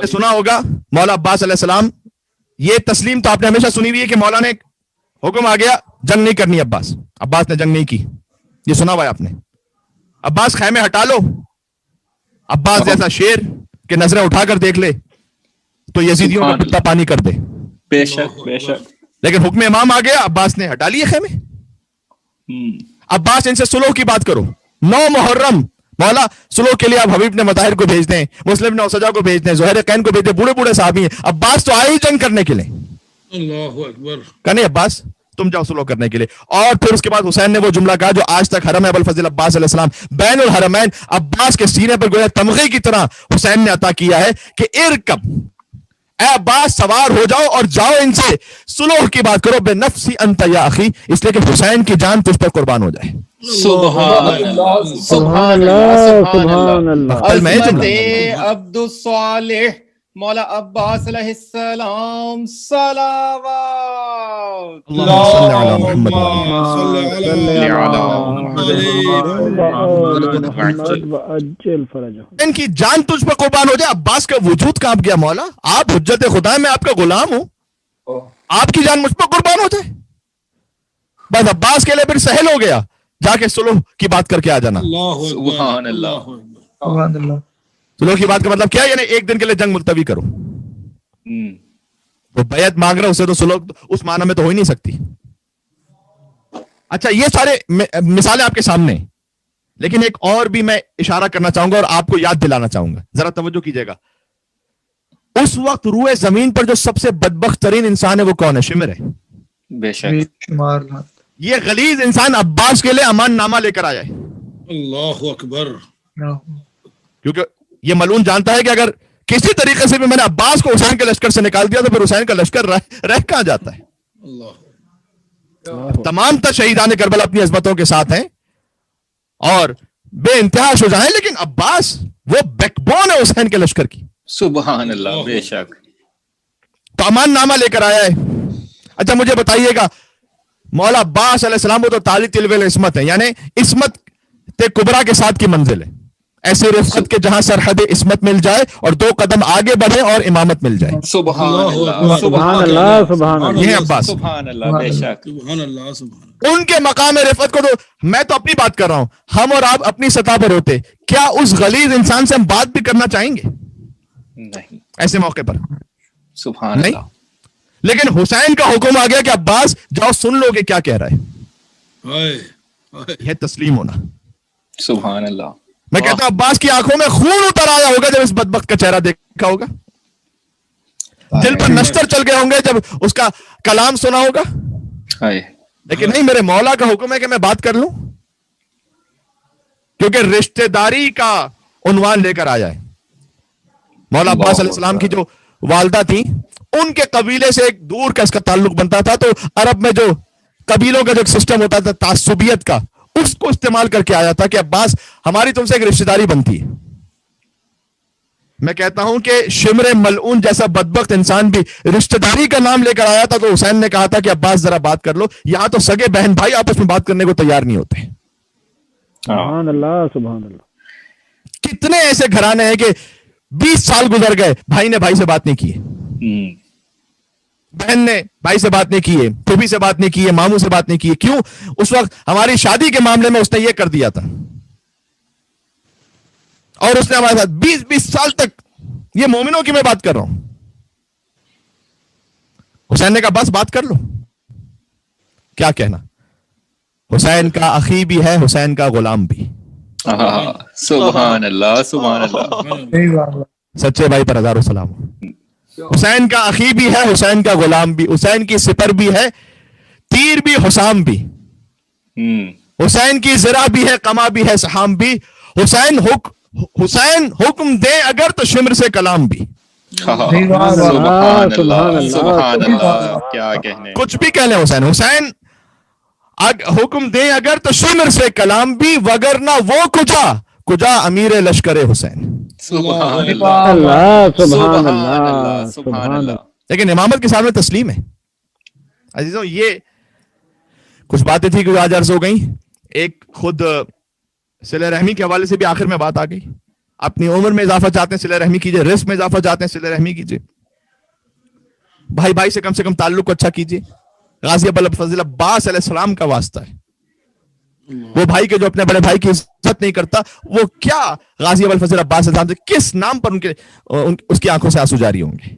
سنا ہوگا مولا عباس علیہ السلام، یہ تسلیم تو آپ نے ہمیشہ سنی ہوئی ہے کہ مولا نے حکم آ گیا جنگ نہیں کرنی، عباس نے جنگ نہیں کی، یہ سنا ہوا ہے آپ نے. عباس خیمے ہٹا لو، عباس جیسا شیر کہ نظریں اٹھا کر دیکھ لے تو یزیدیوں کا کتا پانی کر دے. بے شک بے شک. لیکن حکم امام آ گیا، عباس نے ہٹا لیے خیمے. عباس ان سے سلو کی بات کرو. 9 محرم مولا سلو کے لیے آپ حبیب نے مطاہر کو بھیج دیں، مسلم نے اوسجا کو بھیج دیں، زہیر قین کو بھیج دیں، بوڑھے بوڑھے صحابی ہیں. عباس تو آئے ہی جنگ کرنے کے لیے. اللہ اکبر. کہ نہیں عباس تم جاؤ سلو کرنے کے لیے. اور پھر اس کے بعد حسین نے وہ جملہ کہا جو آج تک حرم ابوالفضل عباس علیہ السلام بین الحرمین عباس کے سینے پر گویا تمغے کی طرح حسین نے عطا کیا ہے کہ ارکب، اے عباس سوار ہو جاؤ اور جاؤ ان سے سلوح کی بات کرو. بے نفسی انت یا اخی، اس لیے کہ حسین کی جان تجھ پر قربان ہو جائے. سبحان اللہ سبحان اللہ سبحان اللہ. عظمت عبد الصالح مولا عباس علیہ السلام صلوات. اللہم صلی علی محمد. ان کی جان تجھ پر قربان ہو جائے. عباس کا وجود کانپ گیا. مولا آپ حجت خدا ہیں، میں آپ کا غلام ہوں، آپ کی جان مجھ پر قربان ہو جائے. بس عباس کے لیے پھر سہل ہو گیا، جا کے سلوح کی بات کر کے آ جانا. سبحان اللہ. سلوح کی بات کا مطلب کیا ہے؟ یعنی ایک دن کے لیے جنگ ملتوی کرو. وہ بیعت مانگ رہا ہے، اسے تو سلوح اس معنی میں تو ہو ہی نہیں سکتی. اچھا یہ سارے مثالیں آپ کے سامنے، لیکن ایک اور بھی میں اشارہ کرنا چاہوں گا اور آپ کو یاد دلانا چاہوں گا، ذرا توجہ کیجئے گا. اس وقت روئے زمین پر جو سب سے بدبخت ترین انسان ہے وہ کون ہے؟ شمر ہے. بے شک. یہ غلیظ انسان عباس کے لیے امان نامہ لے کر آیا ہے. اللہ اکبر. کیونکہ یہ ملعون جانتا ہے کہ اگر کسی طریقے سے بھی میں نے عباس کو حسین کے لشکر سے نکال دیا تو پھر حسین کا لشکر رہ کہاں جاتا ہے. تمام تر شہیدان کربلا اپنی عظمتوں کے ساتھ ہیں اور بے انتہا شجاع ہیں، لیکن عباس وہ بیک بون ہے حسین کے لشکر کی. سبحان اللہ. بے شک. تو امان نامہ لے کر آیا ہے. اچھا مجھے بتائیے گا، مولا عباس علیہ السلام وہ تو تالی تلویل عصمت ہے، یعنی عصمت کبرا کے ساتھ کی منزل ہے. ایسے رفقت کے جہاں سرحد عصمت مل جائے اور 2 قدم آگے بڑھے اور امامت مل جائے. سبحان اللہ سبحان اللہ سبحان اللہ. یہ عباس. سبحان اللہ. بے شک. سبحان اللہ سبحان. ان کے مقام رفعت کو تو میں تو اپنی بات کر رہا ہوں، ہم اور آپ اپنی سطح پر ہوتے کیا اس غلیظ انسان سے ہم بات بھی کرنا چاہیں گے؟ نہیں. ایسے موقع پر سبحان نہیں. اللہ. لیکن حسین کا حکم آ گیا کہ عباس جاؤ سن لو کہ کیا کہہ رہا ہے. یہ تسلیم ہونا. سبحان اللہ. میں کہتا ہوں عباس کی آنکھوں میں خون اتر آیا ہوگا جب اس بدبخت کا چہرہ دیکھا ہوگا، دل پر نشتر چل گئے ہوں گے جب اس کا کلام سنا ہوگا. لیکن نہیں، میرے مولا کا حکم ہے کہ میں بات کر لوں، کیونکہ رشتہ داری کا عنوان لے کر آیا ہے. مولا عباس علیہ السلام کی جو والدہ تھی، ان کے قبیلے سے ایک دور کا اس کا تعلق بنتا تھا. تو عرب میں جو قبیلوں کا جو سسٹم ہوتا تھا تعصبیت کا، اس کو استعمال کر کے آیا تھا کہ عباس ہماری تم سے ایک رشتہ داری بنتی ہے. میں کہتا ہوں کہ شمر ملعون جیسا بدبخت انسان بھی رشتہ داری کا نام لے کر آیا تھا تو حسین نے کہا تھا کہ عباس ذرا بات کر لو. یہاں تو سگے بہن بھائی آپس میں بات کرنے کو تیار نہیں ہوتے. سبحان اللہ سبحان اللہ. کتنے ایسے گھرانے ہیں کہ 20 سال گزر گئے، بھائی نے بھائی سے بات نہیں کی ہے، بہن نے بھائی سے بات نہیں کی ہے، پھوپھی سے بات نہیں کی ہے، ماموں سے بات نہیں کی ہے. کیوں؟ اس وقت ہماری شادی کے معاملے میں اس نے یہ کر دیا تھا اور اس نے ہمارے ساتھ 20 سال تک. یہ مومنوں کی میں بات کر رہا ہوں. حسین نے کہا بس بات کر لو. کیا کہنا؟ حسین کا اخی بھی ہے، حسین کا غلام بھی. سبحان اللہ سبحان اللہ. سچے بھائی پر ہزاروں سلام. حسین کا اخی بھی ہے، حسین کا غلام بھی، حسین کی سپر بھی ہے، تیر بھی، حسام بھی. حسین کی زرہ بھی ہے، قمع بھی ہے، سحام بھی. حسین حکم دے اگر تو شمر سے کلام بھی. سبحان اللہ سبحان اللہ. کیا کہنے. کچھ بھی کہہ لیں حسین حکم دے اگر تو شمر سے کلام بھی، وگرنہ وہ کجا امیر لشکر حسین. سبحان اللہ سبحان اللہ سبحان اللہ. لیکن امامت کے سامنے تسلیم ہے. عزیزوں یہ کچھ باتیں تھی کہ آج عرض ہو گئیں. ایک خود صلہ رحمی کے حوالے سے بھی آخر میں بات آ گئی. اپنی عمر میں اضافہ چاہتے ہیں صلہ رحمی کیجئے, رزق میں اضافہ چاہتے ہیں صلہ رحمی کیجئے, بھائی بھائی سے کم تعلق کو اچھا کیجئے. غازی ابو الفضل عباس علیہ السلام کا واسطہ ہے. وہ بھائی کے جو اپنے بڑے بھائی کی عزت نہیں کرتا, وہ کیا غازی ابو الفضل عباس علیہ السلام سے کس نام پر اس کی آنکھوں سے آنسو جاری ہوں گے.